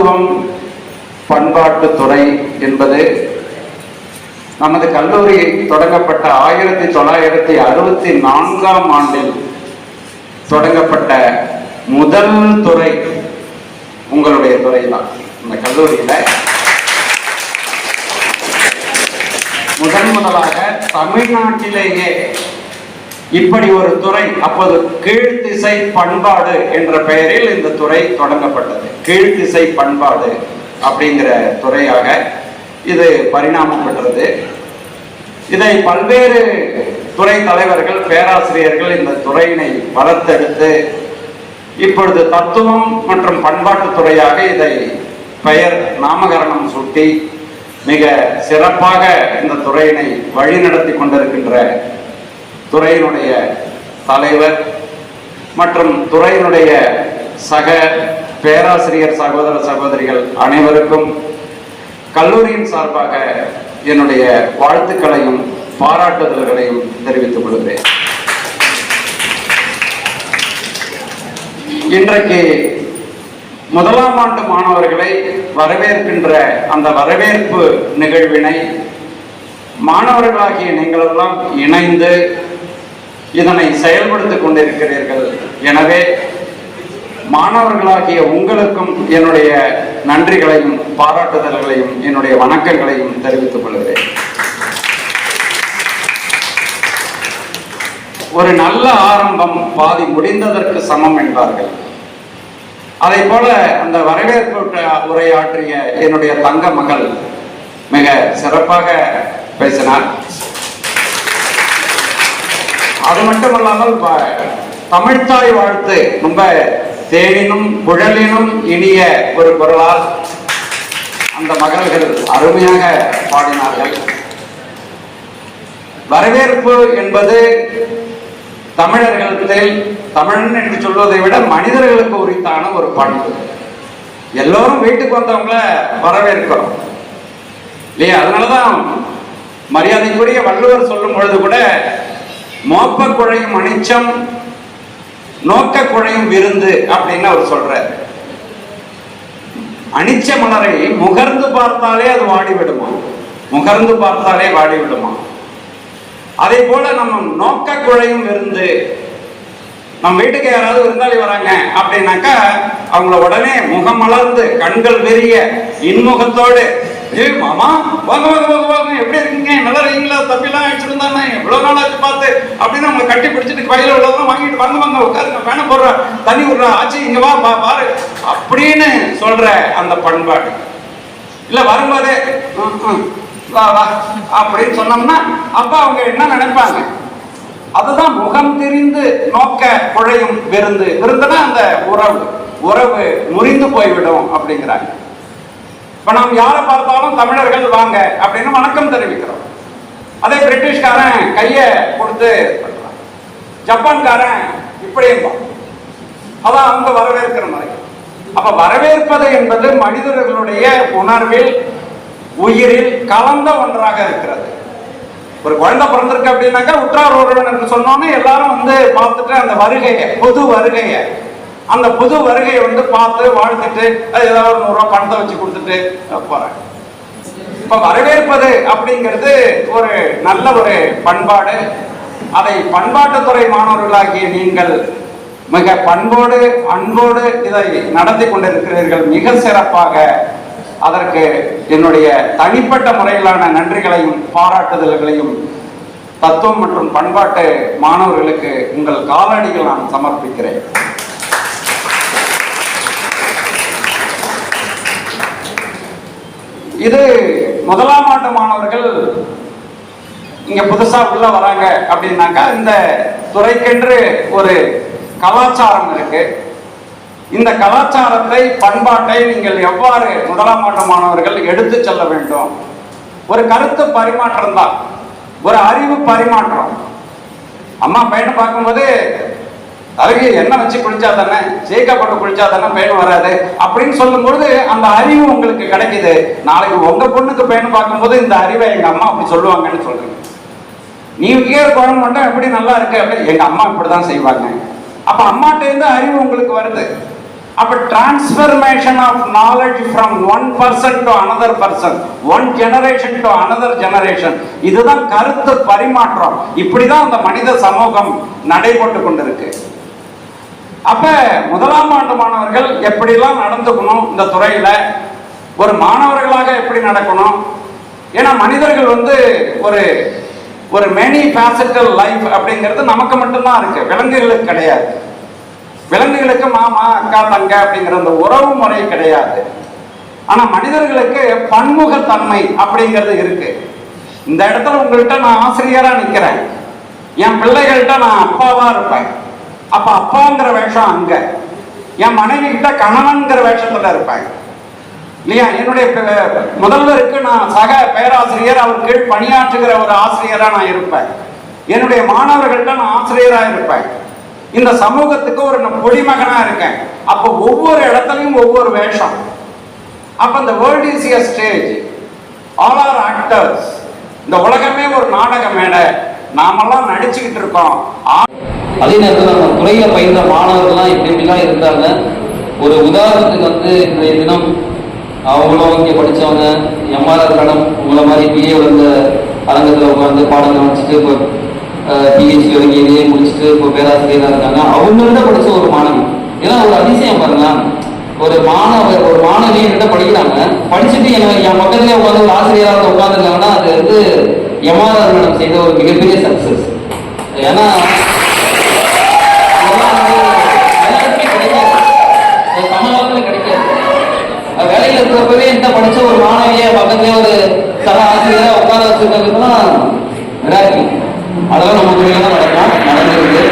தத்துவம் பண்பாட்டுத்துறை என்பது நமது கல்லூரி தொடங்கப்பட்ட 1964ஆம் ஆண்டில் தொடங்கப்பட்ட முதல் துறை உங்களுடைய துறை தான். இந்த கல்லூரியில முதலாக தமிழ்நாட்டிலேயே இப்படி ஒரு துறை, அப்போது கீழ்த்திசை பண்பாடு என்ற பெயரில் இந்த துறை தொடங்கப்பட்டது. கீழ்த்திசை பண்பாடு அப்படிங்கிற துறையாக இது பரிணாமம் பெற்றது. இதை பல்வேறு துறை தலைவர்கள், பேராசிரியர்கள் இந்த துறையினை வளர்த்தெடுத்து இப்பொழுது தத்துவம் மற்றும் பண்பாட்டு துறையாக இதை பெயர் நாமகரணம் சூட்டி மிக சிறப்பாக இந்த துறையினை வழிநடத்தி கொண்டிருக்கின்ற துறையினுடைய தலைவர் மற்றும் துறையினுடைய சக பேராசிரியர் சகோதர சகோதரிகள் அனைவருக்கும் கல்லூரியின் சார்பாக என்னுடைய வாழ்த்துக்களையும் பாராட்டுதல்களையும் தெரிவித்துக் கொள்கிறேன். இன்றைக்கு முதலாம் ஆண்டு மாணவர்களை வரவேற்கின்ற அந்த வரவேற்பு நிகழ்வினை மாணவர்களாகிய நீங்களெல்லாம் இணைந்து இதனை செயல்படுத்திக் கொண்டிருக்கிறீர்கள். எனவே மாணவர்களாகிய உங்களுக்கும் என்னுடைய நன்றிகளையும் பாராட்டுதல்களையும் என்னுடைய வணக்கங்களையும் தெரிவித்துக் கொள்கிறேன். ஒரு நல்ல ஆரம்பம் பாதி முடிந்ததற்கு சமம் என்பார்கள். அதை போல அந்த வரவேற்பு உரையாற்றிய என்னுடைய தங்க மகள் மிக சிறப்பாக பேசினார். அது மட்டுமல்லாமல் தமிழ்த்தாய் வாழ்த்து ரொம்ப தேனினும் குழலினும் இனிய ஒரு குரலால் அந்த மகள்கள் அருமையாக பாடினார்கள். வரவேற்பு என்பது தமிழர்களில் தமிழன் என்று சொல்வதை விட மனிதர்களுக்கு உரித்தான ஒரு பண்பு. எல்லோரும் வீட்டுக்கு வந்தவங்கள வரவேற்கிறோம் இல்லையா? அதனாலதான் மரியாதைக்குரிய வள்ளுவர் சொல்லும் பொழுது கூட மோப்ப குழையும் அனிச்சம் நோக்க குழையும் விருந்து அப்படின்னு அவர் சொல்றாரு. அனிச்ச மலரை முகர்ந்து பார்த்தாலே அது வாடிவிடுமா, முகர்ந்து பார்த்தாலே வாடிவிடுமா. அதே போல நம்ம நோக்க குழையும் விருந்து. நம்ம வீட்டுக்கு யாராவது விருந்தாளி வராங்க அப்படின்னாக்கா அவங்கள உடனே முகம் மலர்ந்து கண்கள் வெறிய இன்முகத்தோடு, மாமா வாங்க வாங்க வாங்க வாங்க, எப்படி இருக்கீங்க, நல்லா இருக்கீங்களா, தப்பிலாம் அடிச்சிருந்தானே, எவ்வளவு நாள் ஆச்சு பார்த்து அப்படின்னு அவங்க கட்டி பிடிச்சிட்டு கையில உள்ளதெல்லாம் வாங்கிட்டு வாங்க வாங்க உட்காருங்க, வேண போடுற தண்ணி விடுற ஆச்சு இங்க வா பாரு அப்படின்னு சொல்ற அந்த பண்பாடு. இல்ல வரும்போதே வா வா அப்படின்னு சொன்னோம்னா அப்ப அவங்க என்ன நினைப்பாங்க? அதுதான் முகம் தெரிந்து நோக்க குழையும் விருந்து. விருந்துனா அந்த உறவு முறிந்து போய்விடும் அப்படிங்கிறாங்க. இப்ப நாம் யாரை பார்த்தாலும் தமிழர்கள் வாங்க அப்படின்னு வணக்கம் தெரிவிக்கிறோம். அதே பிரிட்டிஷ்காரன் கைய கொடுத்து, ஜப்பான்காரன் இப்படியும் அதான் அவங்க வரவேற்கிற முறை. அப்ப வரவேற்பது என்பது மனிதர்களுடைய உணர்வில் உயிரில் கலந்த ஒன்றாக இருக்கிறது. ஒரு குழந்தை பிறந்திருக்கு அப்படின்னாக்கா உற்றார் உறவினர் என்று சொன்னோன்னே எல்லாரும் வந்து பார்த்துட்டு அந்த வருகையை, புது வருகையை, அந்த புது வருகையை வந்து பார்த்து வாழ்த்துட்டு ஏதாவது ஒரு 100 ரூபா பணத்தை வச்சு கொடுத்துட்டு போறாங்க. இப்ப வரவேற்பது அப்படிங்கிறது ஒரு நல்ல ஒரு பண்பாடு. அதை பண்பாட்டுத்துறை மாணவர்களாகிய நீங்கள் மிக பண்போடு அன்போடு இதை நடத்தி கொண்டிருக்கிறீர்கள். மிக சிறப்பாக. அதற்கு என்னுடைய தனிப்பட்ட முறையிலான நன்றிகளையும் பாராட்டுதல்களையும் தத்துவம் மற்றும் பண்பாட்டு மாணவர்களுக்கு உங்கள் காலடிகள் நான் சமர்ப்பிக்கிறேன். இது முதலாம் ஆண்டு மாணவர்கள் இங்க புதுசா உள்ள வராங்க அப்படின்னாக்கா இந்த துறைக்கென்று ஒரு கலாச்சாரம் இருக்கு. இந்த கலாச்சாரத்தை பண்பாட்டை நீங்கள் எவ்வாறு முதலாம் ஆண்டு மாணவர்கள் எடுத்து செல்ல வேண்டும்? ஒரு கருத்து பரிமாற்றம் தான், ஒரு அறிவு பரிமாற்றம். அம்மா பையனை பார்க்கும்போது அதுக்கு எண்ணெய் வச்சு குளிச்சா தானே, சீக்கப்பட்டு குளிச்சா தானே பையன் வராது அப்படின்னு சொல்லும்போது அந்த அறிவு உங்களுக்கு கிடைக்குது. நாளைக்கு உங்க பொண்ணுக்கு பையனை பார்க்கும்போது இந்த அறிவை எங்க அம்மா அப்படி சொல்லுவாங்கன்னு சொல்றீங்க. நீ குழம்பு மட்டும் எப்படி நல்லா இருக்கு அப்படின்னு எங்க அம்மா இப்படிதான் செய்வாங்க. அப்ப அம்மாட்ட இருந்து அறிவு உங்களுக்கு வருது. அப்ப transformation of knowledge from one person to another person, one generation to another generation, இதுதான் கருத்து பரிமாற்றம். இப்படிதான் அந்த மனித சமூகம் நடைபெற்று கொண்டிருக்கு. அப்ப முதலாம் ஆண்டு மாணவர்கள் எப்படிலாம் நடந்துக்கணும், இந்த துறையில ஒரு மாணவர்களாக எப்படி நடக்கணும். ஏன்னா மனிதர்கள் ஒரு ஒரு மெனி ஃபேசட்டல் லைஃப் அப்படிங்கிறது நமக்கு மட்டும்தான் இருக்கு, விலங்குகளுக்கு கிடையாது. விலங்குகளுக்கு மாமா அக்கா தங்க அப்படிங்கிற அந்த உறவு முறை கிடையாது. ஆனா மனிதர்களுக்கு பன்முகத்தன்மை அப்படிங்கிறது இருக்கு. இந்த இடத்துல உங்கள்கிட்ட நான் ஆசிரியரா நிக்கிறேன், என் பிள்ளைகள்கிட்ட நான் அப்பாவா இருப்பேன். அப்ப அப்பாங்கிற வேஷம் அங்க, என் மனைவி கிட்ட கணவன்கிற வேஷத்துல இருப்பேன் இல்லையா. என்னுடைய முதல்வருக்கு நான் சக பேராசிரியர், அவர் கீழ் பணியாற்றுகிற ஒரு ஆசிரியரா நான் இருப்பேன். என்னுடைய மாணவர்கள்ட்ட நான் ஆசிரியரா இருப்பேன். இந்த சமூகத்துக்கு ஒரு குடிமகனா இருக்கேன். அப்ப ஒவ்வொரு இடத்துலையும் ஒவ்வொரு வேஷம். அப்ப இந்த world is a stage, all are actors. இந்த உலகமே ஒரு நாடக மேடை, நாமெல்லாம் நடிச்சுக்கிட்டு இருக்கோம். அதே நேரத்தில் நம்ம துறையில பயின்ற மாணவர்கள்லாம் எப்படிலாம் இருந்தாங்க. ஒரு உதாரணத்துக்கு இன்றைய தினம் அவங்களும் இங்கே படித்தவங்க, எம்ஆர்ஆர் கடம் உங்களை மாதிரி பிஏ வந்த அரங்கத்தில் உட்காந்து பாடம் கவனிச்சுட்டு இப்போ பிஹெச்டி வரைக்கும் இதே முடிச்சுட்டு இப்போ பேராசிரியராக இருக்காங்க. அவங்கள்ட்ட படித்த ஒரு மாணவி, ஏன்னா ஒரு அதிசயம் பாருங்களேன். ஒரு மாணவி என்கிட்ட படிக்கிறாங்க, படிச்சுட்டு என் பக்கத்துலேயே உட்காந்து ஒரு ஆசிரியராக உட்காந்துருக்காங்கன்னா அது எம்ஆர்ஆர் மேடம் செய்த ஒரு மிகப்பெரிய சக்சஸ். ஏன்னா வேலையில் இருக்கிறப்பவே என்ன படிச்ச ஒரு மாணவிய பக்கத்துலேயே ஒரு சக ஆசிரியரா உட்கார வச்சிருக்கிறதுக்குலாம் அதெல்லாம் நம்ம துறையில தான் நடக்கும், நடந்திருக்கு.